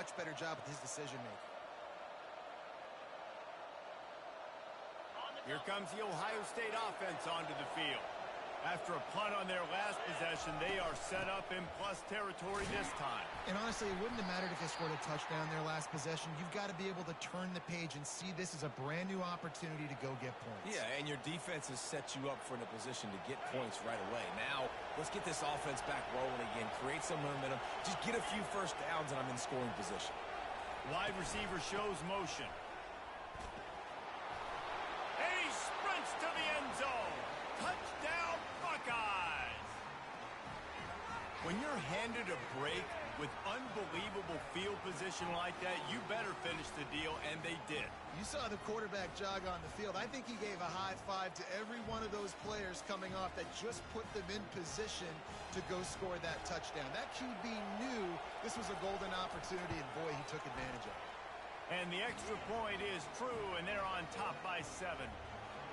much better job with his decision-making. Here comes the Ohio State offense onto the field. After a punt on their last possession, they are set up in plus territory this time. And honestly, it wouldn't have mattered if they scored a touchdown their last possession. You've got to be able to turn the page and see this as a brand new opportunity to go get points. Yeah, and your defense has set you up for a position to get points right away. Now, let's get this offense back rolling again, create some momentum, just get a few first downs, and I'm in scoring position. Wide receiver shows motion. And he sprints to the end zone. Touchdown, Buckeyes! When you're handed a break with unbelievable field position like that, you better finish the deal, and they did. You saw the quarterback jog on the field. I think he gave a high five to every one of those players coming off that just put them in position to go score that touchdown. That QB knew this was a golden opportunity, and boy, he took advantage of it. And the extra point is true, and they're on top by 7.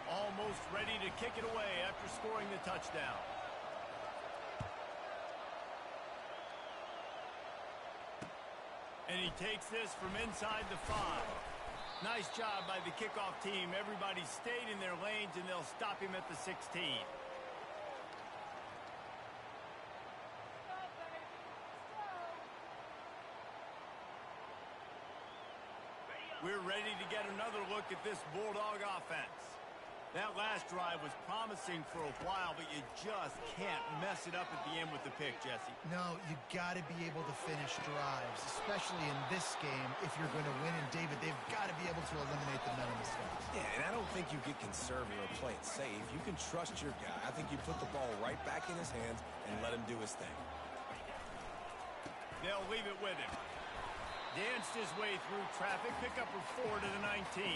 Almost ready to kick it away after scoring the touchdown. And he takes this from inside the 5. Nice job by the kickoff team. Everybody stayed in their lanes, and they'll stop him at the 16. We're ready to get another look at this Bulldog offense. That last drive was promising for a while, but you just can't mess it up at the end with the pick, Jesse. No, you got to be able to finish drives, especially in this game if you're going to win. And, David, they've got to be able to eliminate the mental mistakes. Yeah, and I don't think you get conservative or play it safe. You can trust your guy. I think you put the ball right back in his hands and let him do his thing. They'll leave it with him. Danced his way through traffic, pick up a 4 to the 19.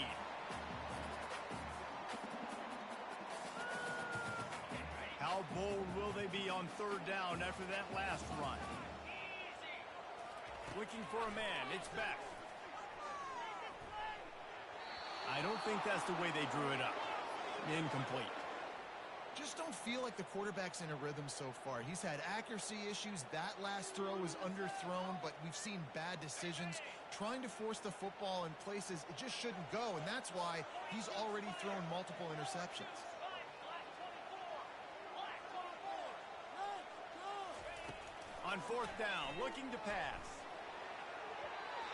How bold will they be on 3rd down after that last run? Looking for a man. It's back. I don't think that's the way they drew it up. Incomplete. Just don't feel like the quarterback's in a rhythm so far. He's had accuracy issues. That last throw was underthrown, but we've seen bad decisions. Trying to force the football in places it just shouldn't go, and that's why he's already thrown multiple interceptions. On 4th down, looking to pass.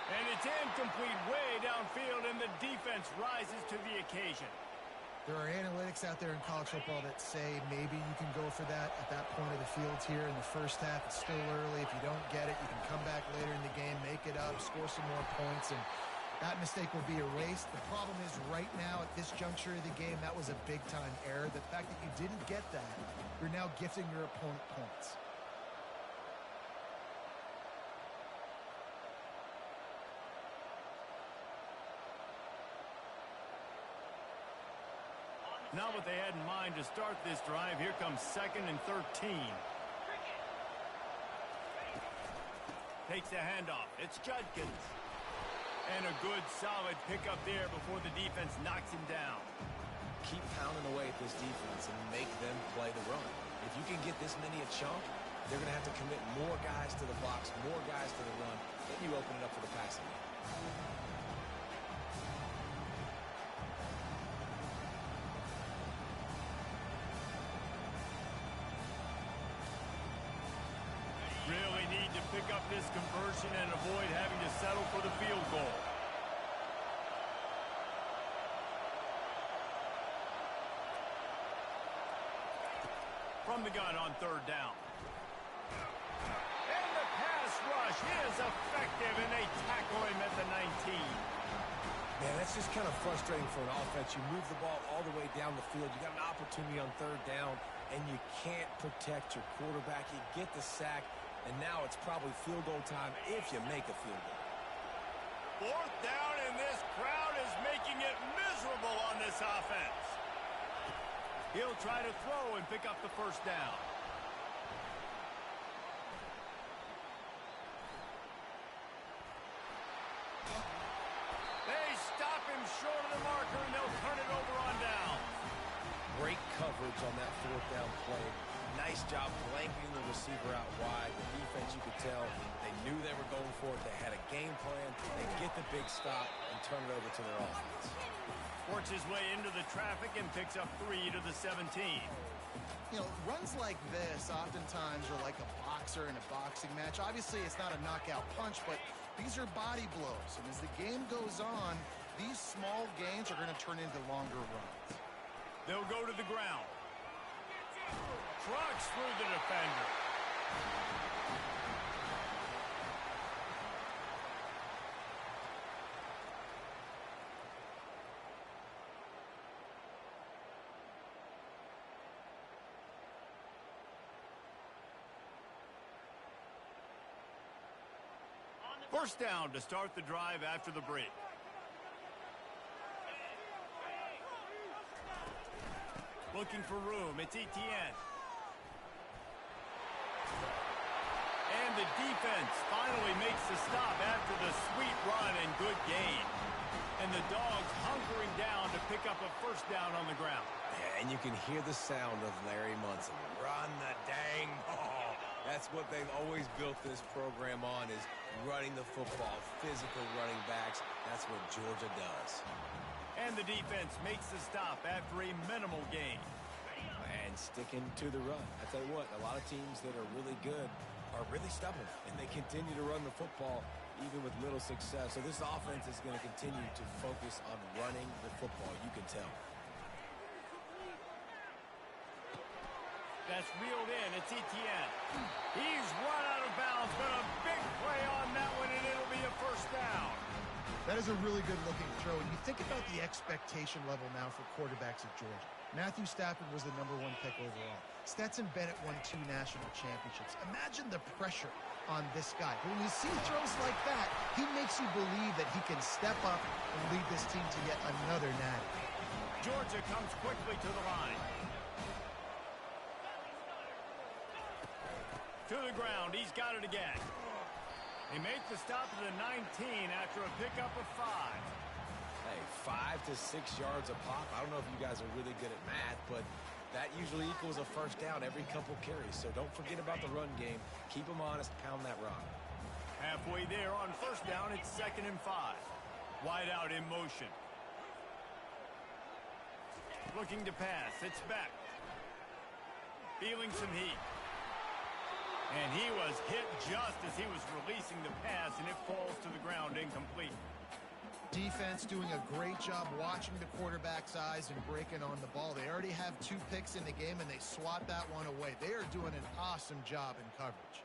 And it's incomplete way downfield, and the defense rises to the occasion. There are analytics out there in college football that say maybe you can go for that at that point of the field here in the first half. It's still early. If you don't get it, you can come back later in the game, make it up, score some more points, and that mistake will be erased. The problem is right now at this juncture of the game, that was a big-time error. The fact that you didn't get that, you're now gifting your opponent points. Not what they had in mind to start this drive. Here comes 2nd and 13. Takes a handoff. It's Judkins. And a good, solid pickup there before the defense knocks him down. Keep pounding away at this defense and make them play the run. If you can get this many a chunk, they're going to have to commit more guys to the box, more guys to the run. Then you open it up for the passing game. Really need to pick up this conversion and avoid having to settle for the field goal. From the gun on 3rd down. And the pass rush is effective, and they tackle him at the 19. Man, that's just kind of frustrating for an offense. You move the ball all the way down the field. You got an opportunity on 3rd down, and you can't protect your quarterback. You get the sack, and now it's probably field goal time if you make a field goal. 4th down, and this crowd is making it miserable on this offense. He'll try to throw and pick up the 1st down. They stop him short of the marker, and they'll turn it over on down. Great coverage on that 4th down play. Nice job blanking the receiver out wide. The defense, you could tell, they knew they were going for it. They had a game plan. They get the big stop and turn it over to their offense. Works his way into the traffic and picks up 3 to the 17. You know, runs like this oftentimes are like a boxer in a boxing match. Obviously, it's not a knockout punch, but these are body blows. And as the game goes on, these small gains are going to turn into longer runs. They'll go to the ground. Trucks through the defender. First down to start the drive after the break. Looking for room. It's Etienne. And the defense finally makes the stop after the sweet run and good gain. And the Dogs hunkering down to pick up a first down on the ground. Yeah, and you can hear the sound of Larry Munson. Run the dang ball. That's what they've always built this program on, is running the football, physical running backs. That's what Georgia does. And the defense makes the stop after a minimal gain. And sticking to the run. I tell you what, a lot of teams that are really good are really stubborn, and they continue to run the football even with little success. So this offense is going to continue to focus on running the football, you can tell. That's reeled in. It's Etienne. He's run out of bounds, but a big play on that one, and it'll be a first down. That is a really good-looking throw. And you think about the expectation level now for quarterbacks at Georgia. Matthew Stafford was the #1 pick overall. Stetson Bennett won 2 national championships. Imagine the pressure on this guy. But when you see throws like that, he makes you believe that he can step up and lead this team to yet another natty. Georgia comes quickly to the line. To the ground. He's got it again. They make the stop to the 19 after a pickup of 5. Hey, 5 to 6 yards a pop. I don't know if you guys are really good at math, but that usually equals a first down every couple carries. So don't forget about the run game. Keep them honest. Pound that rock. Halfway there on first down, it's 2nd and 5. Wide out in motion. Looking to pass. It's Beck. Feeling some heat. And he was hit just as he was releasing the pass, and it falls to the ground incomplete. Defense doing a great job watching the quarterback's eyes and breaking on the ball. They already have 2 picks in the game, and they swat that one away. They are doing an awesome job in coverage.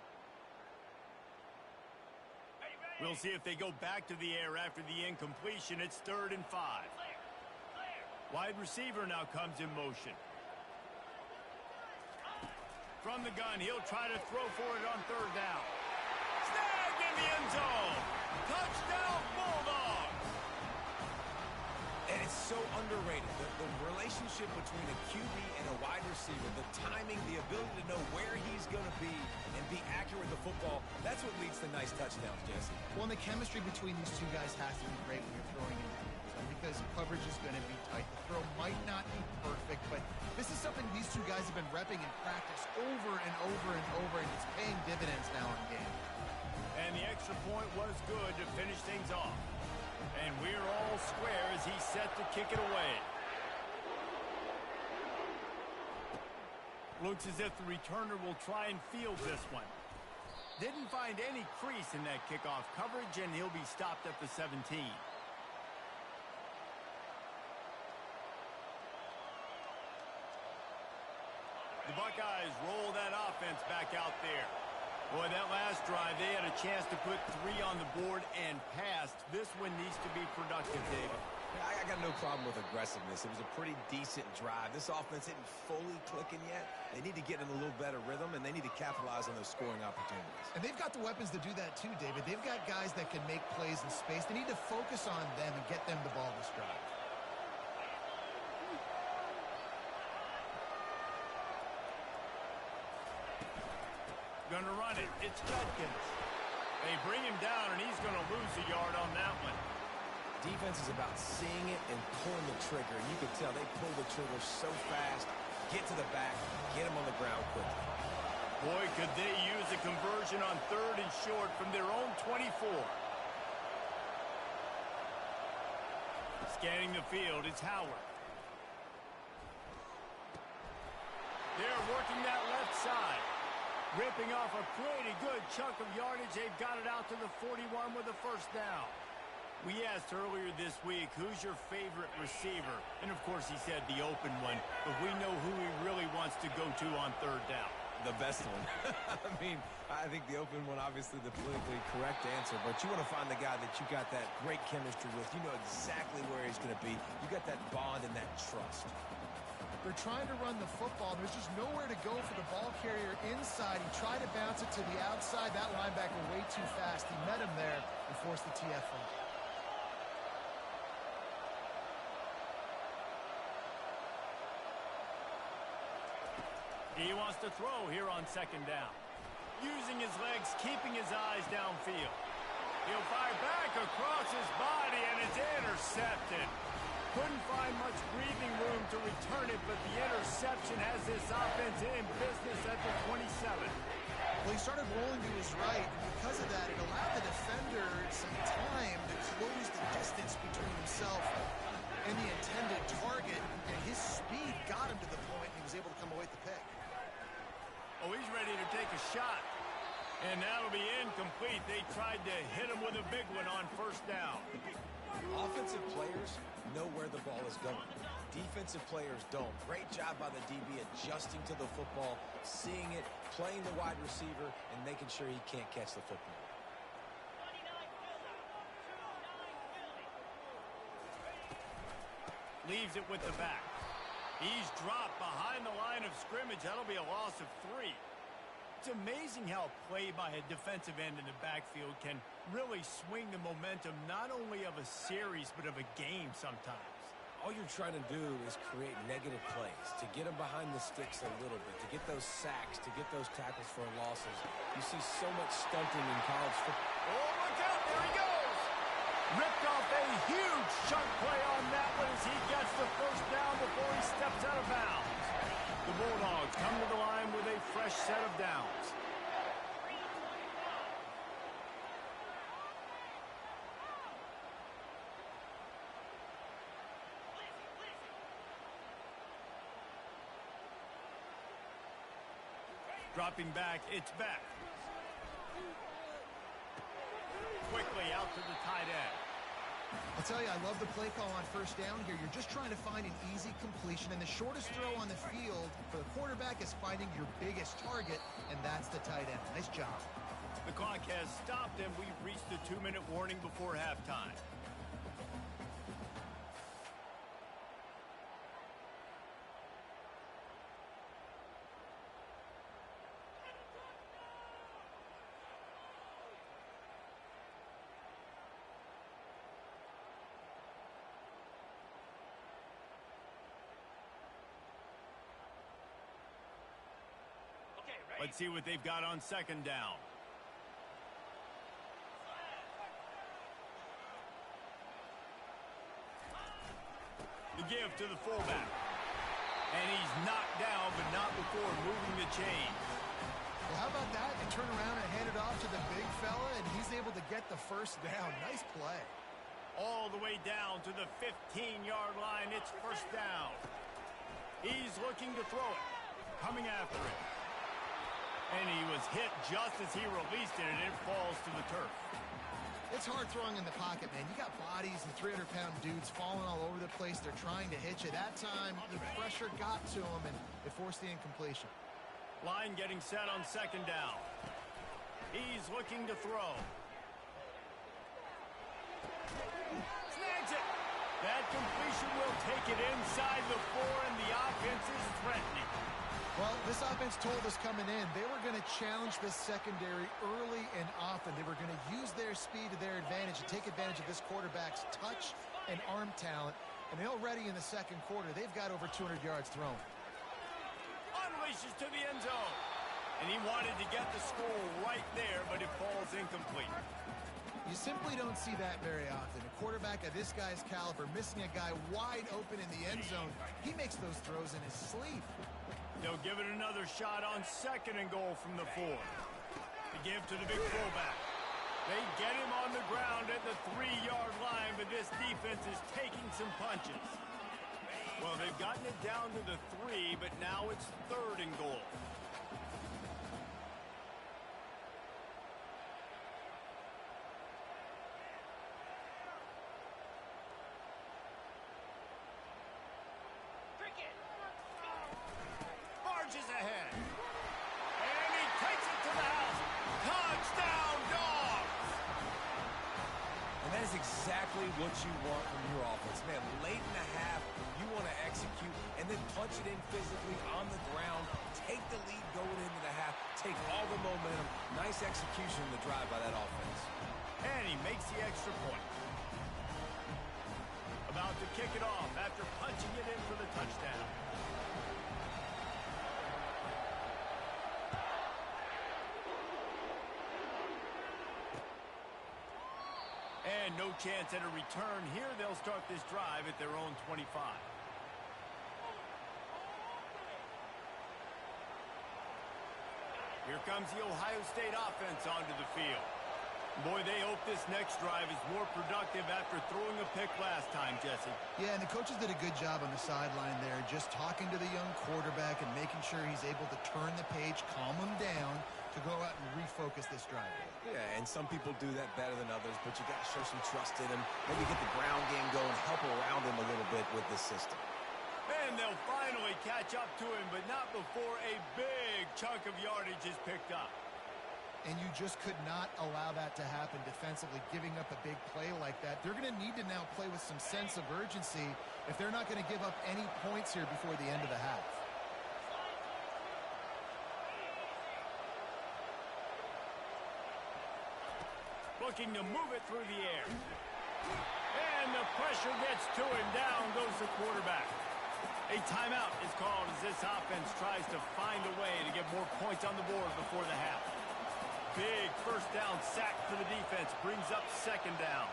We'll see if they go back to the air after the incompletion. It's 3rd and 5. Wide receiver now comes in motion. From the gun, he'll try to throw for it on 3rd down. Snagged in the end zone. Touchdown, Bulldogs. And it's so underrated. The relationship between a QB and a wide receiver, the timing, the ability to know where he's going to be and be accurate with the football, that's what leads to nice touchdowns, Jesse. Well, and the chemistry between these 2 guys has to be great when you're throwing in because coverage is going to be tight. The throw might not be perfect, but this is something these 2 guys have been repping in practice over and over and over, and it's paying dividends now in game. And the extra point was good to finish things off. And we're all square as he's set to kick it away. Looks as if the returner will try and field this one. Didn't find any crease in that kickoff coverage, and he'll be stopped at the 17. The Buckeyes roll that offense back out there. Boy, that last drive, they had a chance to put 3 on the board and passed. This one needs to be productive, David. I got no problem with aggressiveness. It was a pretty decent drive. This offense isn't fully clicking yet. They need to get in a little better rhythm, and they need to capitalize on those scoring opportunities. And they've got the weapons to do that too, David. They've got guys that can make plays in space. They need to focus on them and get them the ball this drive. Gonna run it. It's Judkins. They bring him down, and he's gonna lose a yard on that one. Defense is about seeing it and pulling the trigger. And you can tell they pull the trigger so fast, get to the back, get him on the ground quickly. Boy, could they use a conversion on 3rd and short from their own 24. Scanning the field, it's Howard. They're working that left side. Ripping off a pretty good chunk of yardage. They've got it out to the 41 with a first down. We asked earlier this week, who's your favorite receiver? And, of course, he said the open one. But we know who he really wants to go to on 3rd down. The best one. I think the open one, obviously the politically correct answer, but you want to find the guy that you got that great chemistry with. You know exactly where he's going to be. You got that bond and that trust. They're trying to run the football. There's just nowhere to go for the ball carrier inside. He tried to bounce it to the outside. That linebacker way too fast. He met him there and forced the TF on. He wants to throw here on 2nd down. Using his legs, keeping his eyes downfield. He'll fire back across his body, and it's intercepted. Couldn't find much breathing room to return it, but the interception has this offense in business at the 27. Well, he started rolling to his right, and because of that, it allowed the defender some time to close the distance between himself and the intended target, and his speed got him to the point, and he was able to come away with the pick. Oh, he's ready to take a shot. And that'll be incomplete. They tried to hit him with a big one on 1st down. Offensive players know where the ball is going. Defensive players don't. Great job by the DB adjusting to the football, seeing it, playing the wide receiver, and making sure he can't catch the football. Leaves it with the back. He's dropped behind the line of scrimmage. That'll be a loss of 3. It's amazing how play by a defensive end in the backfield can really swing the momentum not only of a series but of a game sometimes. All you're trying to do is create negative plays, to get them behind the sticks a little bit, to get those sacks, to get those tackles for losses. You see so much stunting in college football. Oh, look out, there he goes! Ripped off a huge chunk play on that one as he gets the first down before he steps out of bounds. The Bulldogs come to the line with a fresh set of downs. Dropping back, it's back. Quickly out to the tight end. I'll tell you, I love the play call on 1st down here. You're just trying to find an easy completion, and the shortest throw on the field for the quarterback is finding your biggest target, and that's the tight end. Nice job. The clock has stopped, and we've reached the 2-minute warning before halftime. Let's see what they've got on 2nd down. The give to the fullback. And he's knocked down, but not before moving the chains. Well, how about that? You turn around and hand it off to the big fella, and he's able to get the first down. Nice play. All the way down to the 15-yard line. It's 1st down. He's looking to throw it. Coming after it. And he was hit just as he released it, and it falls to the turf. It's hard throwing in the pocket, man. You got bodies and 300-pound dudes falling all over the place. They're trying to hit you. That time, the pressure got to him, and it forced the incompletion. Line getting set on 2nd down. He's looking to throw. Snags it. That completion will take it inside the 4, and the offense is threatening. Well, this offense told us coming in they were going to challenge this secondary early and often. They were going to use their speed to their advantage and take advantage of this quarterback's touch and arm talent. And already in the 2nd quarter, they've got over 200 yards thrown. Unleashes to the end zone. And he wanted to get the score right there, but it falls incomplete. You simply don't see that very often. A quarterback of this guy's caliber missing a guy wide open in the end zone. He makes those throws in his sleep. They'll give it another shot on 2nd and goal from the 4. To give to the big fullback. They get him on the ground at the 3-yard line, but this defense is taking some punches. Well, they've gotten it down to the 3, but now it's 3rd and goal. Marches ahead. And he takes it to the house. Touchdown, Dogs! And that is exactly what you want from your offense. Man, late in the half, you want to execute and then punch it in physically on the ground, take the lead going into the half, take all the momentum. Nice execution in the drive by that offense. And he makes the extra point. About to kick it off after punching it in for the touchdown. And no chance at a return here. They'll start this drive at their own 25. Here comes the Ohio State offense onto the field. Boy, they hope this next drive is more productive after throwing a pick last time, Jesse. Yeah, and the coaches did a good job on the sideline there, just talking to the young quarterback and making sure he's able to turn the page, calm him down to go out and refocus this drive. Yeah, and some people do that better than others, but you got to show some trust in him. Maybe get the ground game going, help around him a little bit with this system. And they'll finally catch up to him, but not before a big chunk of yardage is picked up. And you just could not allow that to happen defensively, giving up a big play like that. They're going to need to now play with some sense of urgency if they're not going to give up any points here before the end of the half. Looking to move it through the air. And the pressure gets to him. Down goes the quarterback. A timeout is called as this offense tries to find a way to get more points on the board before the half. Big first down sack for the defense brings up 2nd down.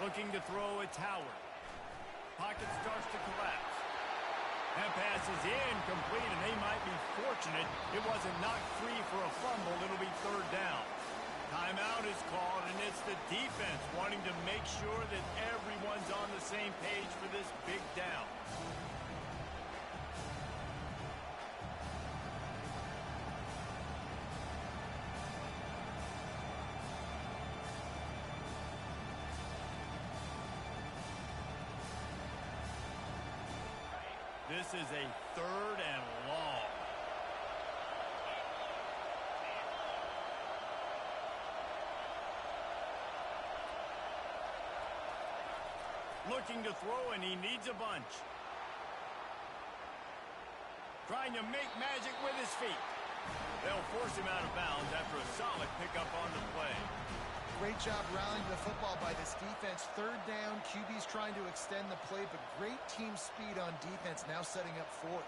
Looking to throw, it's Howard. Pocket starts to collapse. That pass is incomplete, and they might be fortunate it wasn't knocked free for a fumble. It'll be 3rd down. Timeout is called, and it's the defense wanting to make sure that everyone's on the same page for this big down. This is a 3rd and long. Looking to throw, and he needs a bunch. Trying to make magic with his feet. They'll force him out of bounds after a solid pickup on the play. Great job rallying the football by this defense. 3rd down, QB's trying to extend the play, but great team speed on defense, now setting up 4th.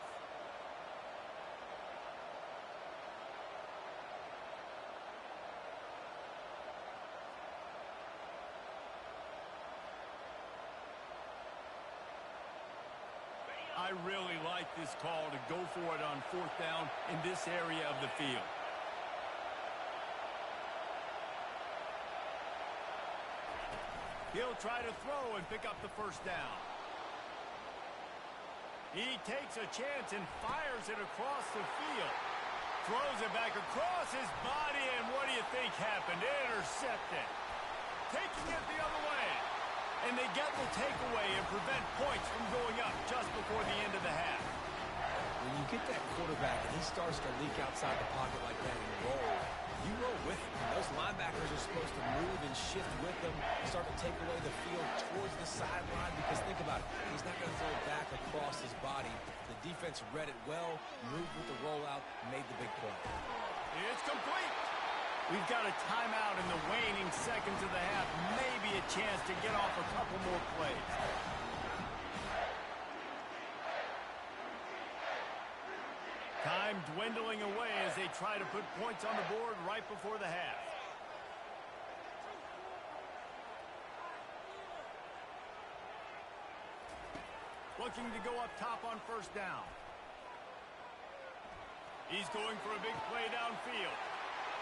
I really like this call to go for it on 4th down in this area of the field. He'll try to throw and pick up the 1st down. He takes a chance and fires it across the field. Throws it back across his body, and what do you think happened? Intercepted. Taking it the other way. And they get the takeaway and prevent points from going up just before the end of the half. When you get that quarterback and he starts to leak outside the pocket like that and roll, you roll with him. Those linebackers are supposed to move and shift with him, start to take away the field towards the sideline, because think about it, he's not going to throw it back across his body. The defense read it well, moved with the rollout, made the big play. It's complete. We've got a timeout in the waning seconds of the half. Maybe a chance to get off a couple more plays. Time dwindling away as they try to put points on the board right before the half. looking to go up top on first down. He's going for a big play downfield.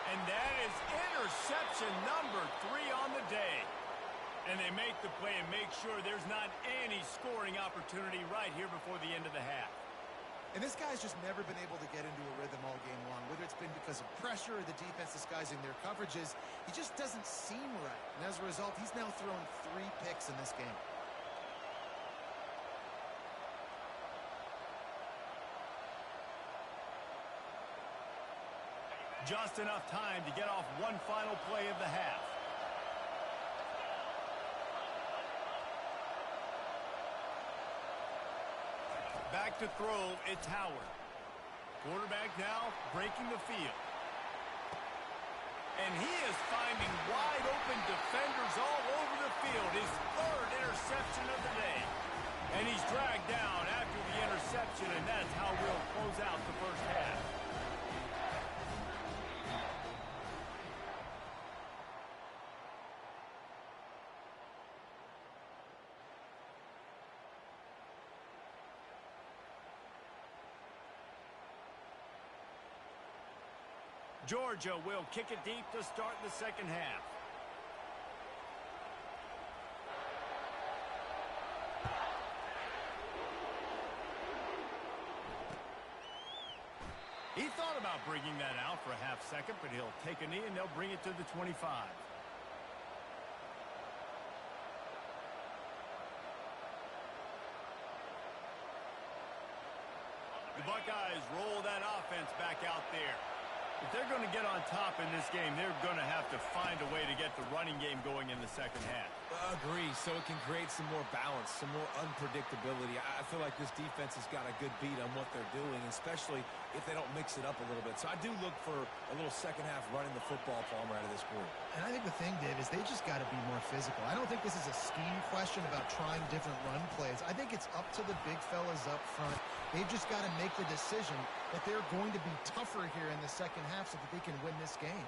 And that is interception number 3 on the day. And they make the play and make sure there's not any scoring opportunity right here before the end of the half. And this guy's just never been able to get into a rhythm all game long, whether it's been because of pressure or the defense disguising their coverages. He just doesn't seem right. And as a result, he's now thrown 3 picks in this game. Just enough time to get off one final play of the half. Back to throw, it's Howard. Quarterback now breaking the field. And he is finding wide open defenders all over the field. His 3rd interception of the day. And he's dragged down after the interception, and that's how we'll close out the first half. Georgia will kick it deep to start the second half. He thought about bringing that out for a half second, but he'll take a knee and they'll bring it to the 25. The Buckeyes roll that offense back out there. If they're going to get on top in this game, they're going to have to find a way to get the running game going in the second half. Agree, so it can create some more balance, some more unpredictability. I feel like this defense has got a good beat on what they're doing, especially if they don't mix it up a little bit. So I do look for a little second half running the football Palmer out of this group. And I think the thing, Dave, is they just got to be more physical. I don't think this is a scheme question about trying different run plays. I think it's up to the big fellas up front. They've just got to make the decision that they're going to be tougher here in the second half so that they can win this game.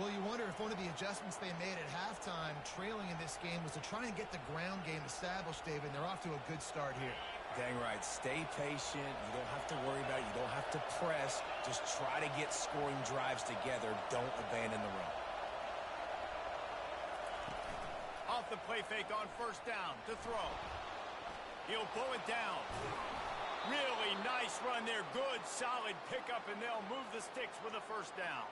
Well, you wonder if one of the adjustments they made at halftime, trailing in this game, was to try and get the ground game established, David, and they're off to a good start here. Dang right. Stay patient. You don't have to worry about it. You don't have to press. Just try to get scoring drives together. Don't abandon the run. Off the play fake on first down to throw. He'll pull it down. Really nice run there. Good, solid pickup, and they'll move the sticks with a first down.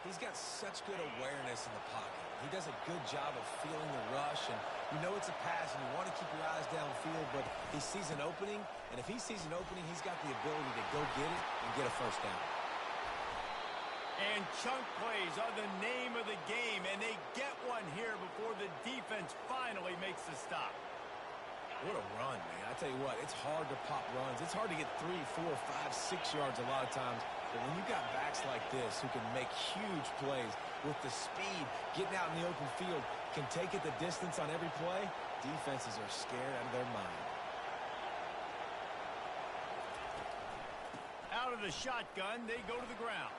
He's got such good awareness in the pocket. He does a good job of feeling the rush, and you know it's a pass, and you want to keep your eyes downfield, but he sees an opening, and if he sees an opening, he's got the ability to go get it and get a first down. And chunk plays are the name of the game, and they get one here before the defense finally makes the stop. What a run, man. I tell you what, it's hard to pop runs. It's hard to get 3, 4, 5, 6 yards a lot of times. But when you got backs like this who can make huge plays with the speed, getting out in the open field, can take it the distance on every play, defenses are scared out of their mind. Out of the shotgun, they go to the ground.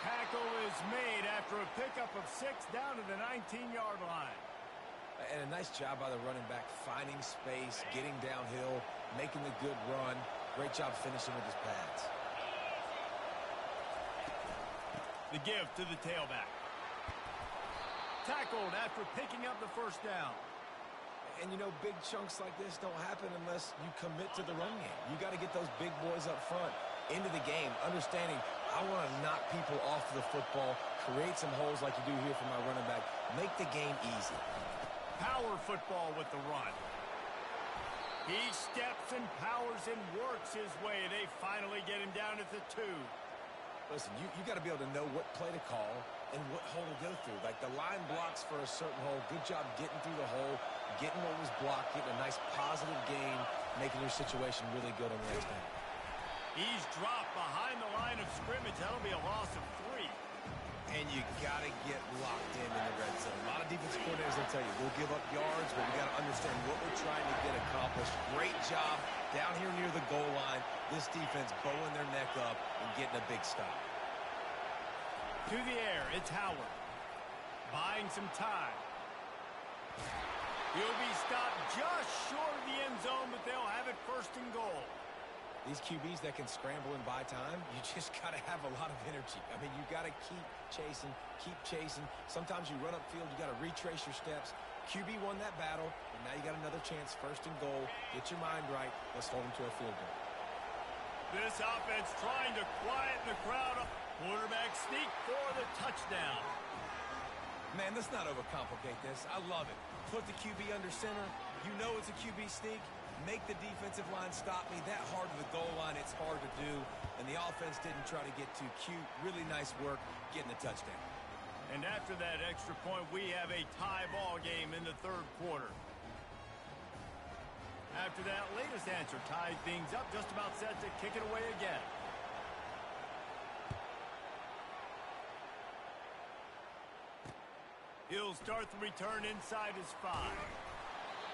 Tackle is made after a pickup of 6 down to the 19-yard line. And a nice job by the running back, finding space, getting downhill, making the good run. Great job finishing with his pads. The give to the tailback. Tackled after picking up the first down. And, you know, big chunks like this don't happen unless you commit to the run game. You got to get those big boys up front into the game, understanding I want to knock people off the football, create some holes like you do here for my running back, make the game easy. Power football with the run. He steps and powers and works his way. They finally get him down at the 2. Listen, you got to be able to know what play to call and what hole to go through. Like the line blocks for a certain hole. Good job getting through the hole, getting what was blocked, getting a nice positive gain, making your situation really good on the next down. He's dropped behind the line of scrimmage. That'll be a loss of 3. And you got to get locked in the red zone. A lot of defensive coordinators will tell you, we'll give up yards, but we got to understand what we're trying to get accomplished. Great job down here near the goal line. This defense bowing their neck up and getting a big stop. To the air, it's Howard. Buying some time. He'll be stopped just short of the end zone. first and goal. These QBs that can scramble and buy time, you just got to have a lot of energy. I mean, you got to keep chasing, keep chasing. Sometimes you run upfield, you got to retrace your steps. QB won that battle, and now you got another chance, first and goal. Get your mind right. Let's hold them to a field goal. This offense trying to quieten the crowd up. Quarterback sneak for the touchdown. Man, let's not overcomplicate this. I love it. Put the QB under center. You know it's a QB sneak. Make the defensive line stop me. That hard to the goal line, it's hard to do. And the offense didn't try to get too cute. Really nice work getting the touchdown. And after that extra point, we have a tie ball game in the third quarter. After that latest answer tied things up, just about set to kick it away again. He'll start the return inside his 5.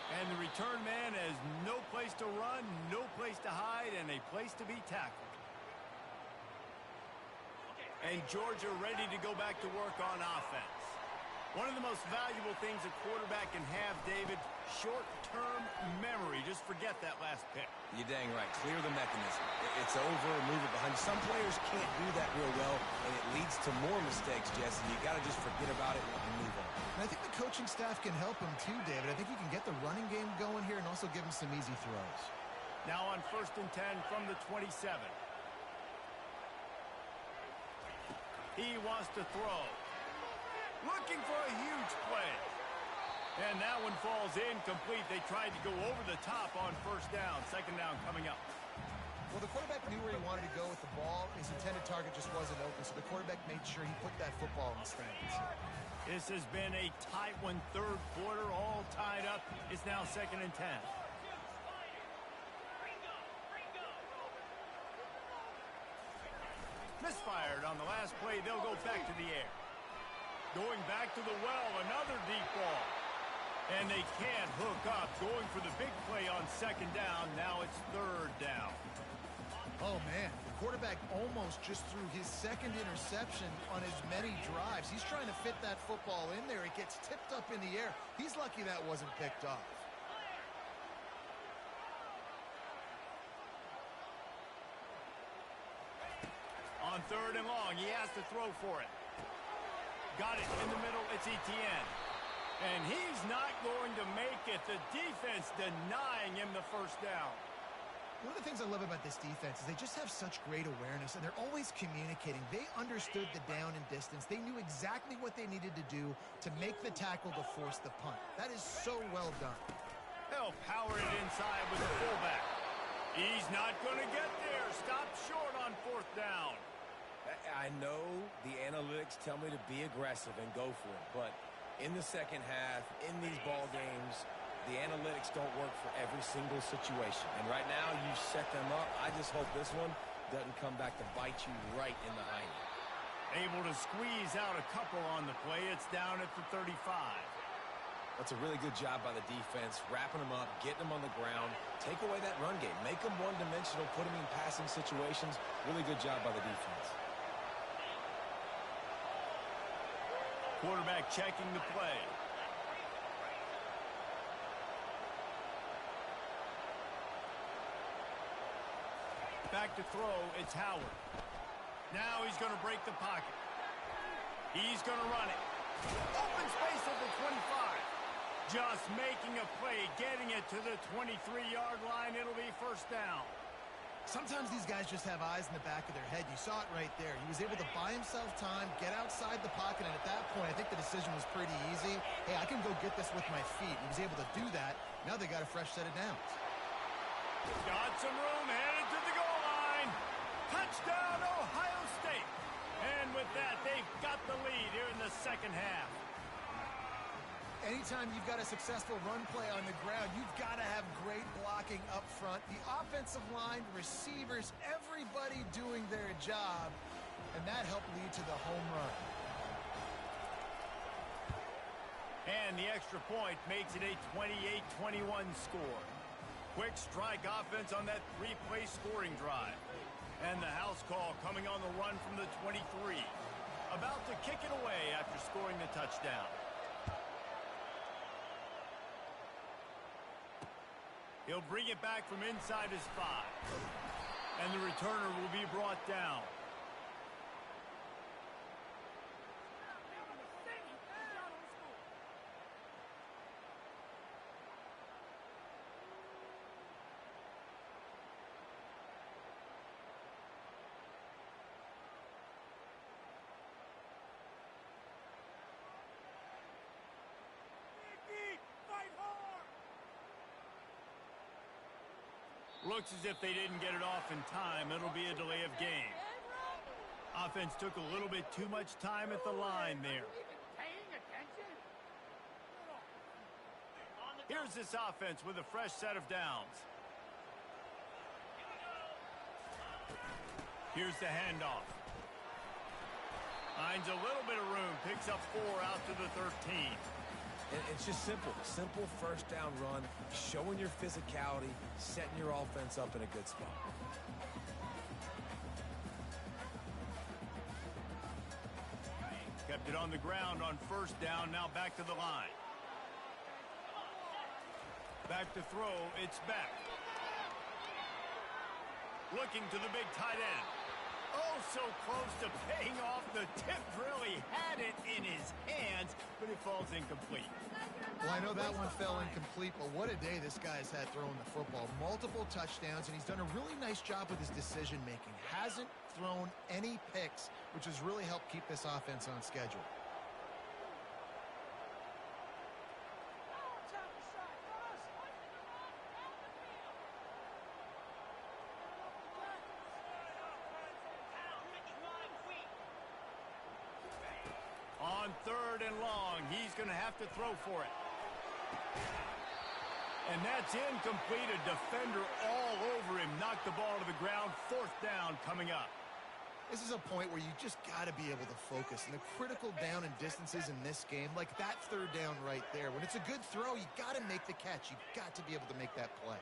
And the return man has no place to run, no place to hide, and a place to be tackled. And Georgia ready to go back to work on offense. One of the most valuable things a quarterback can have, David, short-term memory. Just forget that last pick. You're dang right. Clear the mechanism. It's over, move it behind you. Some players can't do that real well, and it leads to more mistakes, Jesse. You got to just forget about it and move on. And I think the coaching staff can help him too, David. I think he can get the running game going here and also give him some easy throws. Now on 1st and 10 from the 27. He wants to throw. Looking for a huge play. And that one falls incomplete. They tried to go over the top on 1st down. 2nd down coming up. Well, the quarterback knew where he wanted to go with the ball. His intended target just wasn't open, so the quarterback made sure he put that football in the stands. This has been a tight one, third quarter, all tied up. It's now 2nd and 10. Misfired on the last play. They'll go back to the air. Going back to the well, another deep ball. And they can't hook up. Going for the big play on 2nd down. Now it's 3rd down. Oh, man. The quarterback almost just threw his 2nd interception on as many drives. He's trying to fit that football in there. It gets tipped up in the air. He's lucky that wasn't picked off. On 3rd and long, he has to throw for it. Got it in the middle. It's Etienne. And he's not going to make it. The defense denying him the 1st down. One of the things I love about this defense is they just have such great awareness, and they're always communicating. They understood the down and distance. They knew exactly what they needed to do to make the tackle to force the punt. That is so well done. They'll power it inside with the fullback. He's not going to get there. Stop short on 4th down. I know the analytics tell me to be aggressive and go for it, but in the 2nd half, in these ball games, the analytics don't work for every single situation. And right now, you set them up. I just hope this one doesn't come back to bite you right in the hiney. Able to squeeze out a couple on the play. It's down at the 35. That's a really good job by the defense, wrapping them up, getting them on the ground. Take away that run game. Make them one-dimensional, put them in passing situations. Really good job by the defense. Quarterback checking the play. Back to throw, it's Howard. Now he's going to break the pocket. He's going to run it. Open space at the 25. Just making a play, getting it to the 23-yard line. It'll be 1st down. Sometimes these guys just have eyes in the back of their head. You saw it right there. He was able to buy himself time, get outside the pocket, and at that point, I think the decision was pretty easy. Hey, I can go get this with my feet. He was able to do that. Now they got a fresh set of downs. Got some room, headed to the goal line. Touchdown, Ohio State. And with that, they've got the lead here in the 2nd half. Anytime you've got a successful run play on the ground, you've got to have great blocking up front. The offensive line, receivers, everybody doing their job, and that helped lead to the home run. And the extra point makes it a 28-21 score. Quick strike offense on that 3-play scoring drive. And the house call coming on the run from the 23. About to kick it away after scoring the touchdown. He'll bring it back from inside his 5. And the returner will be brought down. Looks as if they didn't get it off in time. It'll be a delay of game. Offense took a little bit too much time at the line there. Here's this offense with a fresh set of downs. Here's the handoff. Finds a little bit of room. Picks up 4 out to the 13. It's just simple. Simple first down run, showing your physicality, setting your offense up in a good spot. Kept it on the ground on first down. Now back to the line. Back to throw. It's back. Looking to the big tight end. Oh, so close to paying off. The tip really had it in his hands, but it falls incomplete. Well, I know that one fell incomplete, but what a day this guy's had throwing the football. Multiple touchdowns, and he's done a really nice job with his decision-making. Hasn't thrown any picks, which has really helped keep this offense on schedule. On 3rd and long, he's going to have to throw for it. And that's incomplete. A defender all over him. Knocked the ball to the ground. 4th down coming up. This is a point where you just got to be able to focus. And the critical down and distances in this game, like that 3rd down right there, when it's a good throw, you got to make the catch. You got to be able to make that play.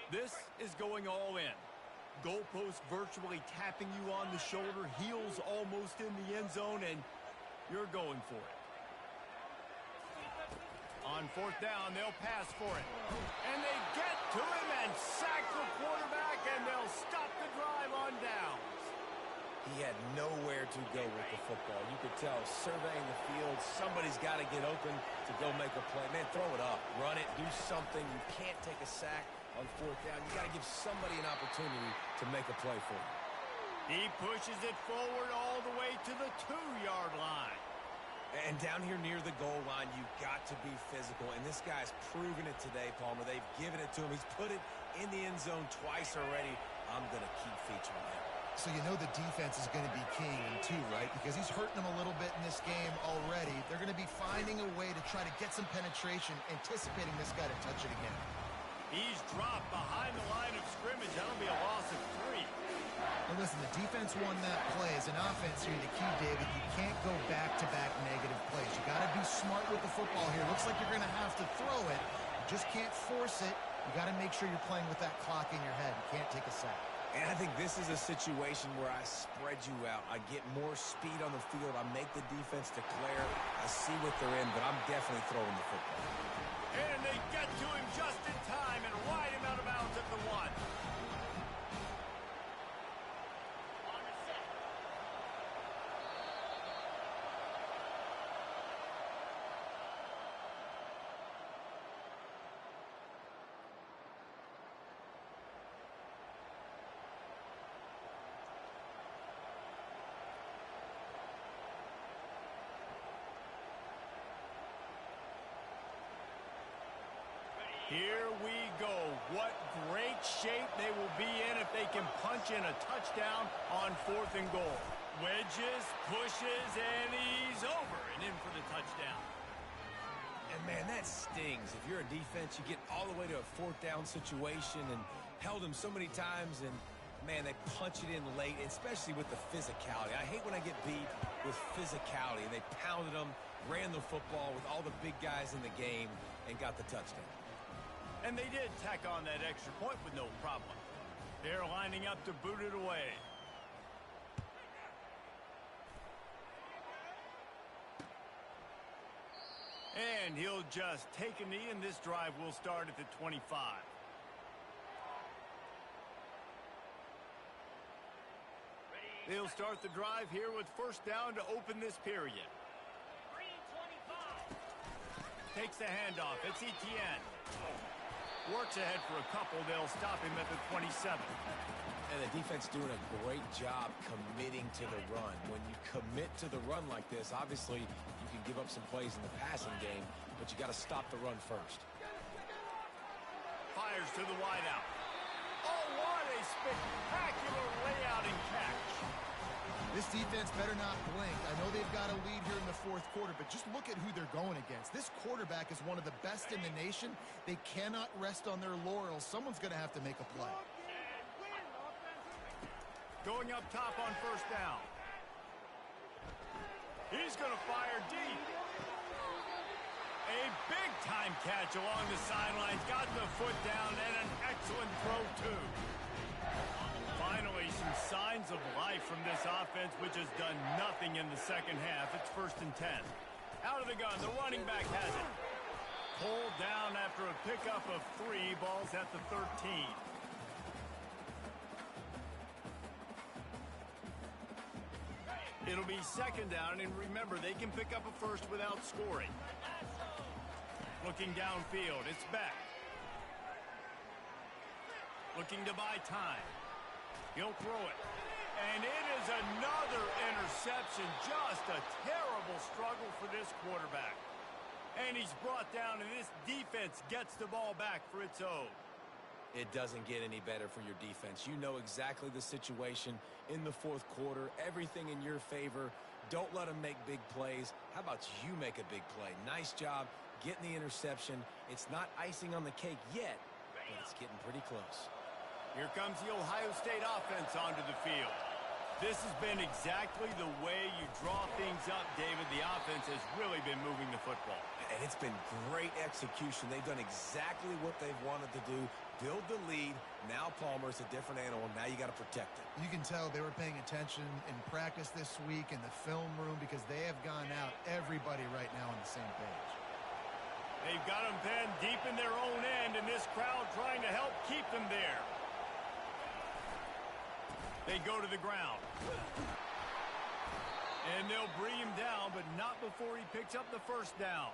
This is going all in. Goalpost virtually tapping you on the shoulder, heels almost in the end zone, and you're going for it. On 4th down, they'll pass for it. And they get to him and sack the quarterback, and they'll stop the drive on downs. He had nowhere to go with the football. You could tell, surveying the field, somebody's got to get open to go make a play. Man, throw it up, run it, do something. You can't take a sack on 4th down. You got to give somebody an opportunity to make a play for you. He pushes it forward all the way to the 2-yard line. And down here near the goal line, you've got to be physical. And this guy's proven it today, Palmer. They've given it to him. He's put it in the end zone twice already. I'm going to keep featuring him. So you know the defense is going to be keying him too, right? Because he's hurting them a little bit in this game already. They're going to be finding a way to try to get some penetration, anticipating this guy to touch it again. He's dropped behind the line of scrimmage. That'll be a loss of 3. And listen, the defense won that play. As an offense here, the key, David, you can't go back-to-back negative plays. You got to be smart with the football here. Looks like you're going to have to throw it. You just can't force it. You got to make sure you're playing with that clock in your head. You can't take a sack. And I think this is a situation where I spread you out. I get more speed on the field. I make the defense declare. I see what they're in, but I'm definitely throwing the football. And they get to him just in time and ride him out of bounds at the 1. Here we go. What great shape they will be in if they can punch in a touchdown on 4th and goal. Wedges, pushes, and he's over and in for the touchdown. And, man, that stings. If you're a defense, you get all the way to a 4th down situation and held him so many times, and, man, they punch it in late, especially with the physicality. I hate when I get beat with physicality. They pounded them, ran the football with all the big guys in the game, and got the touchdown. And they did tack on that extra point with no problem. They're lining up to boot it away. And he'll just take a knee, and this drive will start at the 25. They'll start the drive here with first down to open this period. Takes the handoff. It's Etienne. Works ahead for a couple. They'll stop him at the 27. And the defense doing a great job committing to the run. When you commit to the run like this, obviously you can give up some plays in the passing game, but you got to stop the run first. Fires to the wideout. Oh, what a spectacular layout and catch. This defense better not blink. I know they've got a lead here in the fourth quarter, but just look at who they're going against. This quarterback is one of the best in the nation. They cannot rest on their laurels. Someone's going to have to make a play. Going up top on first down. He's going to fire deep. A big-time catch along the sidelines. Got the foot down and an excellent throw, too. Finally, some signs of life from this offense, which has done nothing in the second half. It's 1st and 10. Out of the gun, the running back has it. Pulled down after a pickup of 3. Ball's at the 13. It'll be 2nd down, and remember, they can pick up a first without scoring. Looking downfield, it's Beck. Looking to buy time. He'll throw it. And it is another interception. Just a terrible struggle for this quarterback. And he's brought down, and this defense gets the ball back for its own. It doesn't get any better for your defense. You know exactly the situation in the fourth quarter. Everything in your favor. Don't let them make big plays. How about you make a big play? Nice job getting the interception. It's not icing on the cake yet, but it's getting pretty close. Here comes the Ohio State offense onto the field. This has been exactly the way you draw things up, David. The offense has really been moving the football. And it's been great execution. They've done exactly what they've wanted to do. Build the lead. Now Palmer's a different animal. Now you got to protect it. You can tell they were paying attention in practice this week in the film room because they have gone out, everybody right now on the same page. They've got them pinned deep in their own end, and this crowd trying to help keep them there. They go to the ground. And they'll bring him down, but not before he picks up the first down.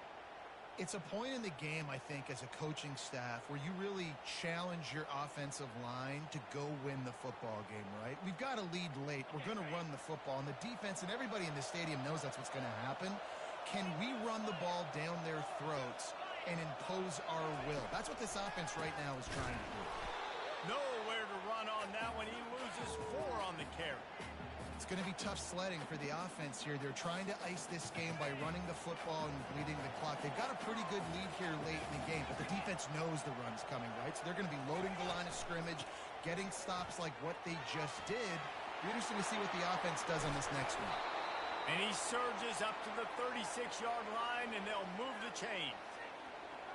It's a point in the game, I think, as a coaching staff where you really challenge your offensive line to go win the football game, right? We've got a lead late. We're going to run the football, and the defense and everybody in the stadium knows that's what's going to happen. Can we run the ball down their throats and impose our will? That's what this offense right now is trying to do. Nowhere to run on that one. He loses 4 on the carry. It's going to be tough sledding for the offense here. They're trying to ice this game by running the football and bleeding the clock. They've got a pretty good lead here late in the game, but the defense knows the run's coming, right? So they're going to be loading the line of scrimmage, getting stops like what they just did. Be interesting to see what the offense does on this next one. And he surges up to the 36-yard line, and they'll move the chain.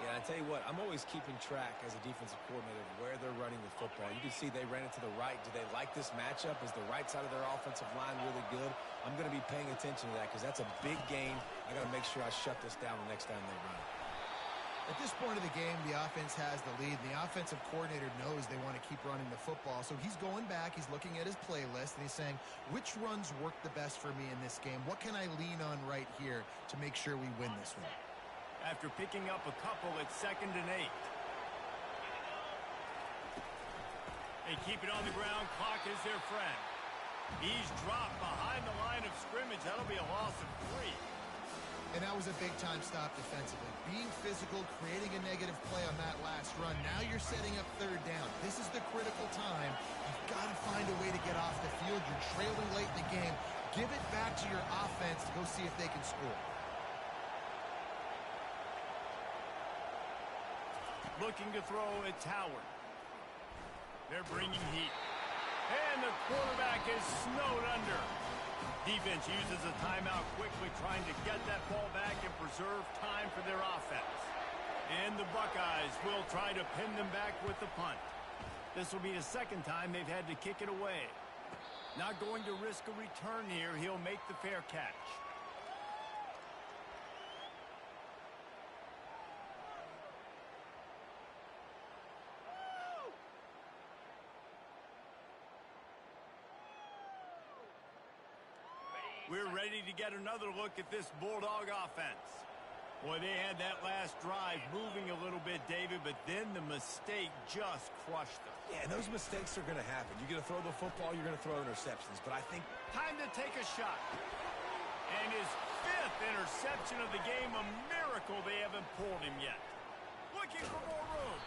Yeah, I tell you what, I'm always keeping track as a defensive coordinator of where they're running the football. You can see they ran it to the right. Do they like this matchup? Is the right side of their offensive line really good? I'm going to be paying attention to that because that's a big game. I got to make sure I shut this down the next time they run it. At this point of the game, the offense has the lead. The offensive coordinator knows they want to keep running the football. So he's going back. He's looking at his playlist, and he's saying, which runs work the best for me in this game? What can I lean on right here to make sure we win this one? After picking up a couple, it's 2nd and 8. They keep it on the ground. Clock is their friend. He's dropped behind the line of scrimmage. That'll be a loss of 3. And that was a big-time stop defensively. Being physical, creating a negative play on that last run. Now you're setting up 3rd down. This is the critical time. You've got to find a way to get off the field. You're trailing late in the game. Give it back to your offense to go see if they can score. Looking to throw, it's Howard. They're bringing heat. And the quarterback is snowed under. Defense uses a timeout quickly, trying to get that ball back and preserve time for their offense. And the Buckeyes will try to pin them back with the punt. This will be the 2nd time they've had to kick it away. Not going to risk a return here. He'll make the fair catch. we're ready to get another look at this Bulldog offense. Boy, they had that last drive moving a little bit, David, but then the mistake just crushed them. Yeah, and those mistakes are going to happen. You're going to throw the football, you're going to throw interceptions. But I think... Time to take a shot. And his 5th interception of the game, a miracle they haven't pulled him yet. Looking for more room.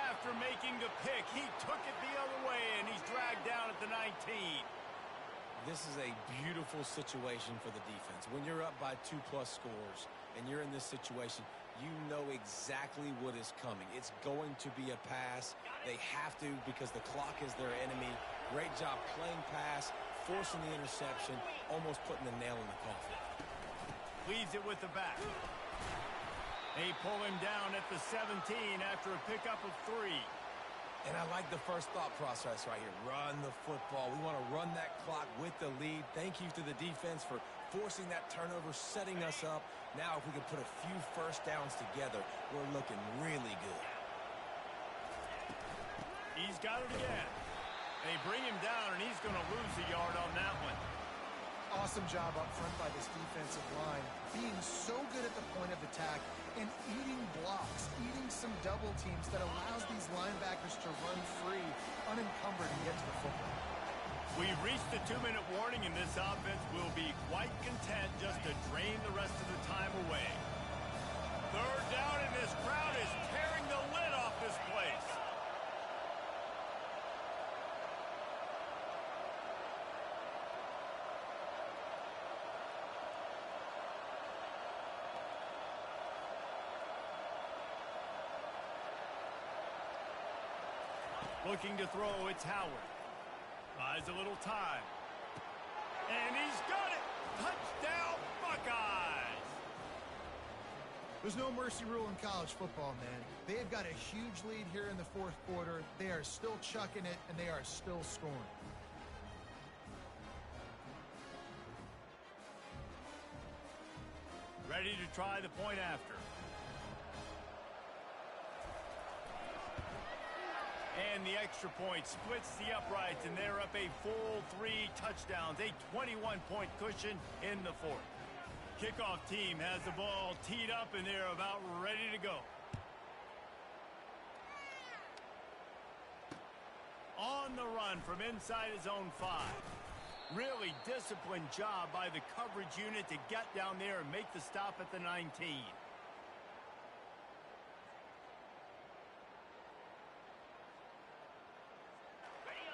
After making the pick, he took it the other way, and he's dragged down at the 19. This is a beautiful situation for the defense. When you're up by 2+ scores and you're in this situation, you know exactly what is coming. It's going to be a pass. They have to because the clock is their enemy. Great job playing pass, forcing the interception, almost putting the nail in the coffin. Leaves it with the back. They pull him down at the 17 after a pickup of 3. And I like the first thought process right here. Run the football. We want to run that clock with the lead. Thank you to the defense for forcing that turnover, setting us up. Now, if we can put a few first downs together, we're looking really good. He's got it again. They bring him down, and he's going to lose a yard on that one. Awesome job up front by this defensive line, being so good at the point of attack and eating blocks, eating some double teams that allows these linebackers to run free, unencumbered, and get to the football. We've reached the 2-minute warning, and this offense will be quite content just to drain the rest of the time away. 3rd down, and this crowd is tearing the lid off this place. Looking to throw, it's Howard. Buys a little time. And he's got it! Touchdown, Buckeyes! There's no mercy rule in college football, man. They've got a huge lead here in the 4th quarter. They are still chucking it, and they are still scoring. Ready to try the point after. And the extra point splits the uprights, and they're up a full 3 touchdowns, a 21-point cushion in the 4th. Kickoff team has the ball teed up, and they're about ready to go. On the run from inside his own 5. Really disciplined job by the coverage unit to get down there and make the stop at the 19.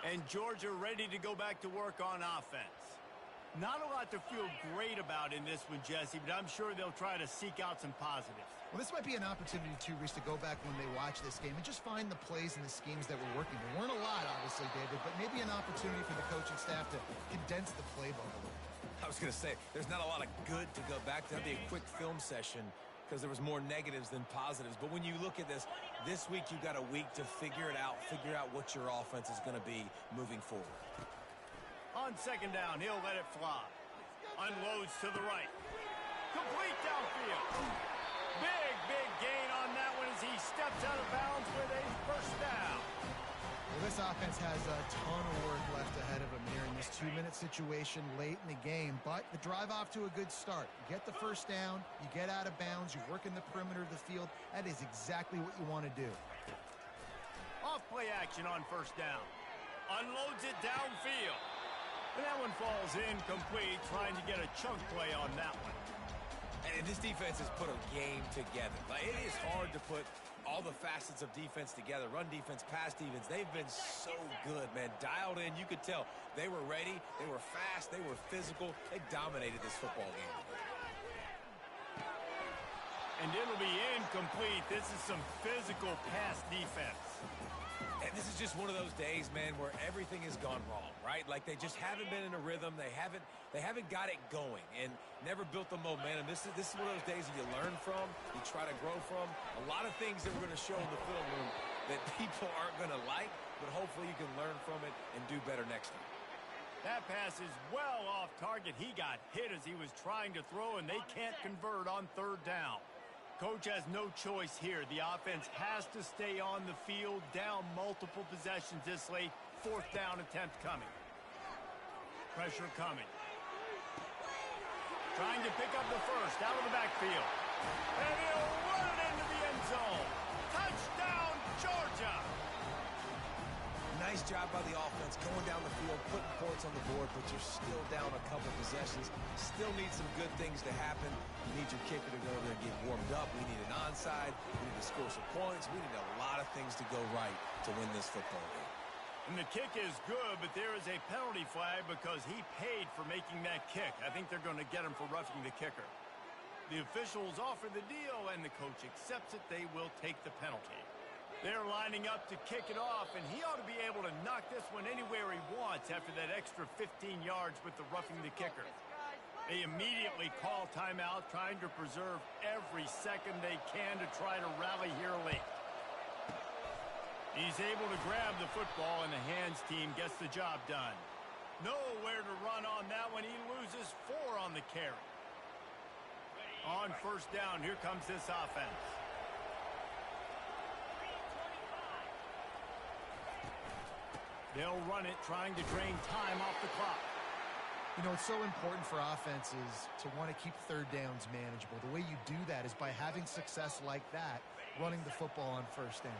And Georgia ready to go back to work on offense. Not a lot to feel great about in this one, Jesse, but I'm sure they'll try to seek out some positives. Well, this might be an opportunity, too, Reese, to go back when they watch this game and just find the plays and the schemes that were working. There weren't a lot, obviously, David, but maybe an opportunity for the coaching staff to condense the playbook a little. I was going to say, there's not a lot of good to go back to. That'd be a quick film session because there was more negatives than positives. But when you look at this week you've got a week to figure it out, figure out what your offense is going to be moving forward. On 2nd down, he'll let it fly. Unloads to the right. Complete downfield. Big gain on that one as he steps out of bounds with a 1st down. Well, this offense has a ton of work left ahead of them here in this 2-minute situation late in the game, but the drive off to a good start. You get the 1st down, you get out of bounds, you work in the perimeter of the field. That is exactly what you want to do. Off play action on 1st down. Unloads it downfield. And that one falls incomplete, trying to get a chunk play on that one. And this defense has put a game together. Like, it is hard to put all the facets of defense together. Run defense, pass defense. They've been so good, man. Dialed in. You could tell they were ready. They were fast. They were physical. They dominated this football game. And it'll be incomplete. This is some physical pass defense. And this is just one of those days, man, where everything has gone wrong, right? Like they just haven't been in a rhythm. They haven't got it going and never built the momentum. This is one of those days that you learn from, you try to grow from. A lot of things that we're going to show in the film room that people aren't going to like, but hopefully you can learn from it and do better next time. That pass is well off target. He got hit as he was trying to throw, and they can't convert on 3rd down. Coach has no choice here. The offense has to stay on the field, down multiple possessions this late. 4th down attempt coming. Pressure coming. Trying to pick up the first out of the backfield. And he'll run it into the end zone. Touchdown, Georgia! Nice job by the offense going down the field, putting points on the board, but you're still down a couple possessions. Still need some good things to happen. You need your kicker to go over there and get warmed up. We need an onside. We need to score some points. We need a lot of things to go right to win this football game. And the kick is good, but there is a penalty flag because he paid for making that kick. I think they're going to get him for roughing the kicker. The officials offer the deal, and the coach accepts it. They will take the penalty. They're lining up to kick it off, and he ought to be able to knock this one anywhere he wants after that extra 15 yards with the roughing the kicker. They immediately call timeout, trying to preserve every second they can to try to rally here late. He's able to grab the football, and the hands team gets the job done. Nowhere to run on that one. He loses 4 on the carry. On first down, here comes this offense. They'll run it, trying to drain time off the clock. You know, it's so important for offenses to want to keep third downs manageable. The way you do that is by having success like that, running the football on first down.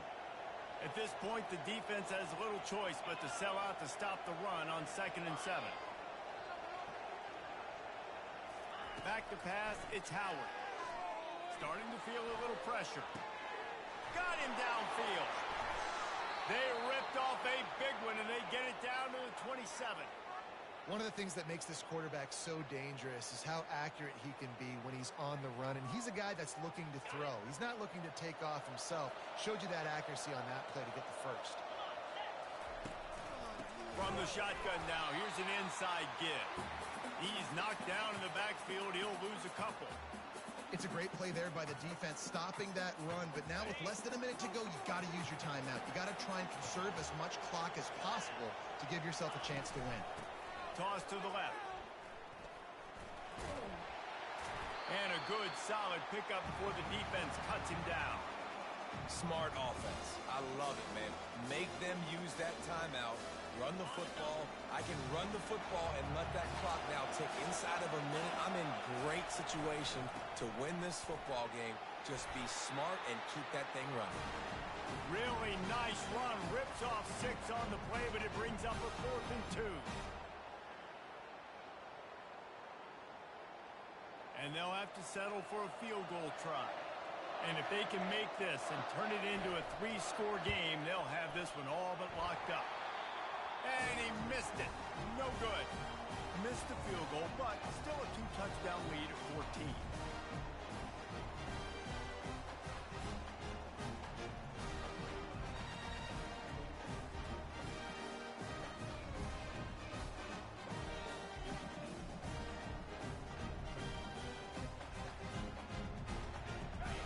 At this point, the defense has little choice but to sell out to stop the run on 2nd and 7. Back to pass, it's Howard. Starting to feel a little pressure. Got him downfield. They ripped off a big one, and they get it down to the 27. One of the things that makes this quarterback so dangerous is how accurate he can be when he's on the run. And he's a guy that's looking to throw. He's not looking to take off himself. Showed you that accuracy on that play to get the first. From the shotgun now, here's an inside give. He's knocked down in the backfield. He'll lose a couple. It's a great play there by the defense, stopping that run. But now with less than a minute to go, you've got to use your timeout. You've got to try and conserve as much clock as possible to give yourself a chance to win. Toss to the left. And a good, solid pickup before the defense cuts him down. Smart offense. I love it, man. Make them use that timeout. Run the football. I can run the football and let that clock now tick inside of a minute. I'm in great situation to win this football game. Just be smart and keep that thing running. Really nice run. Rips off 6 on the play, but it brings up a 4th and 2. And they'll have to settle for a field goal try. And if they can make this and turn it into a 3-score game, they'll have this one all but locked up. And he missed it. No good. Missed the field goal, but still a 2-touchdown lead at 14.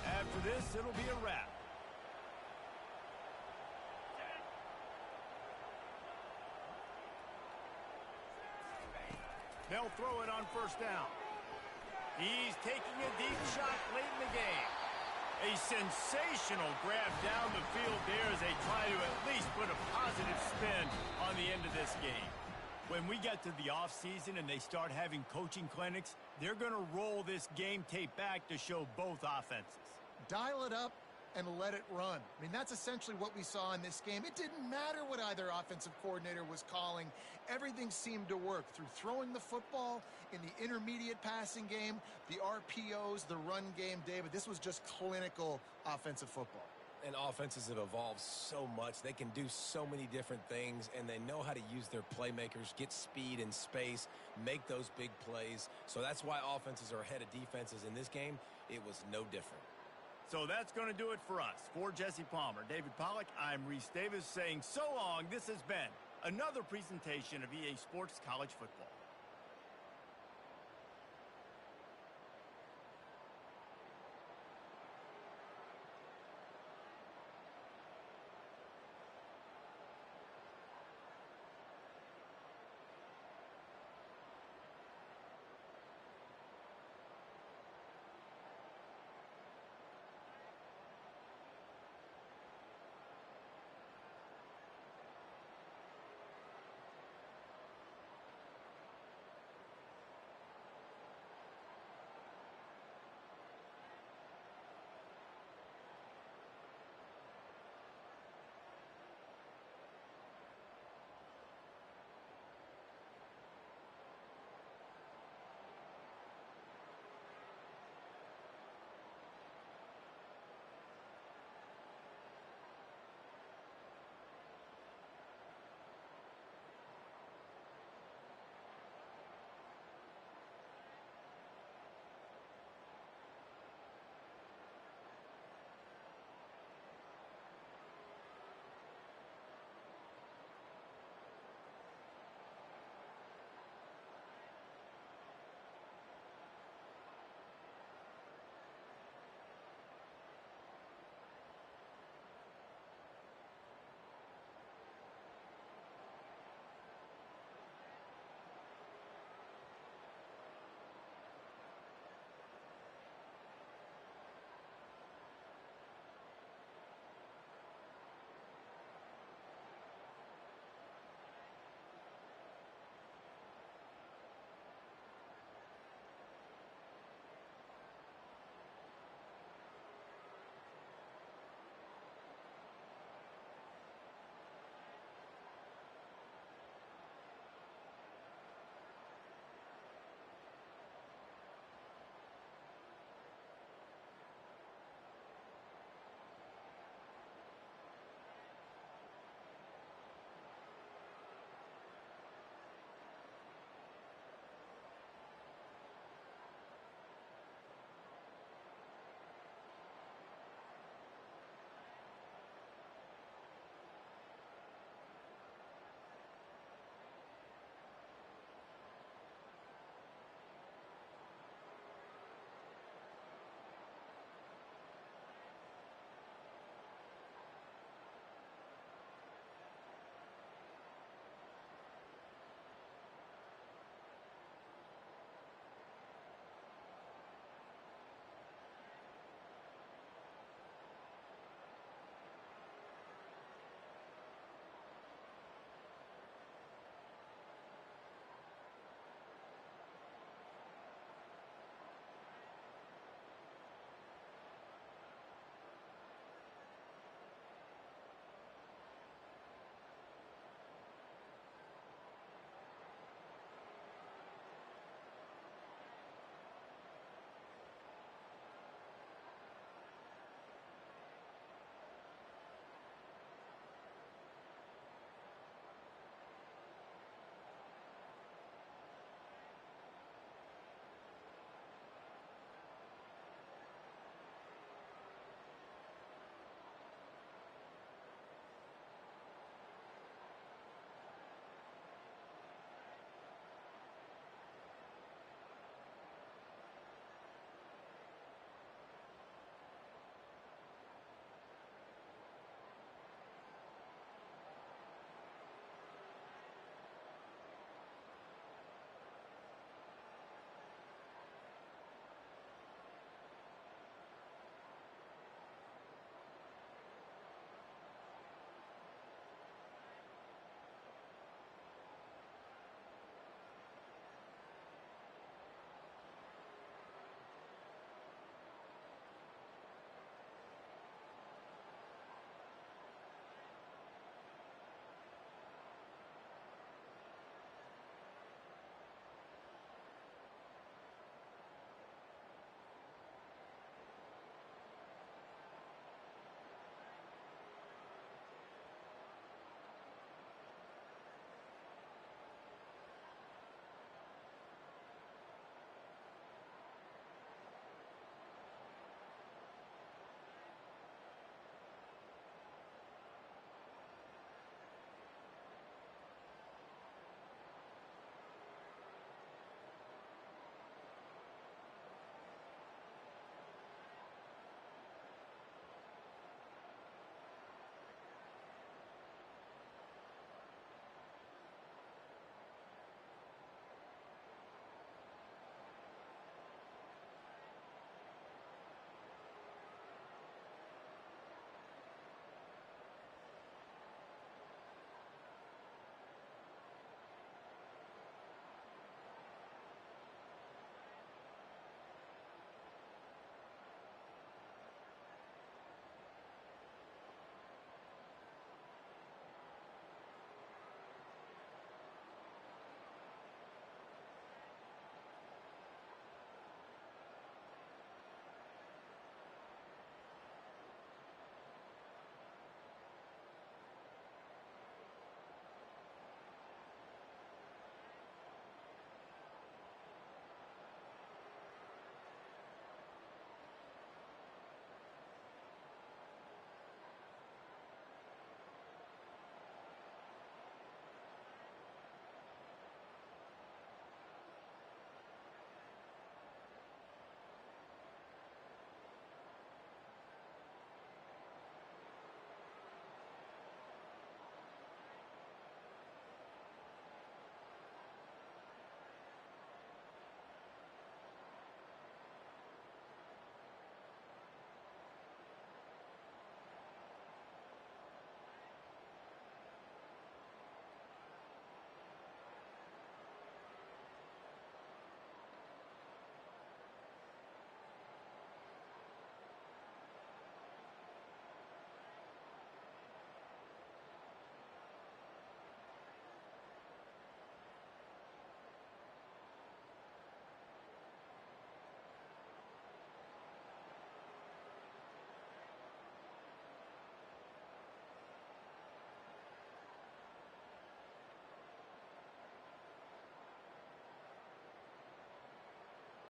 After this, it'll be a wrap. They'll throw it on first down. He's taking a deep shot late in the game. A sensational grab down the field there as they try to at least put a positive spin on the end of this game. When we get to the offseason and they start having coaching clinics, they're going to roll this game tape back to show both offenses. Dial it up and let it run. I mean, that's essentially what we saw in this game. It didn't matter what either offensive coordinator was calling. Everything seemed to work through throwing the football in the intermediate passing game, the RPOs, the run game. David, this was just clinical offensive football. And offenses have evolved so much. They can do so many different things, and they know how to use their playmakers, get speed and space, make those big plays. So that's why offenses are ahead of defenses in this game. It was no different. So that's going to do it for us. For Jesse Palmer, David Pollack, I'm Reese Davis saying so long. This has been another presentation of EA Sports College Football.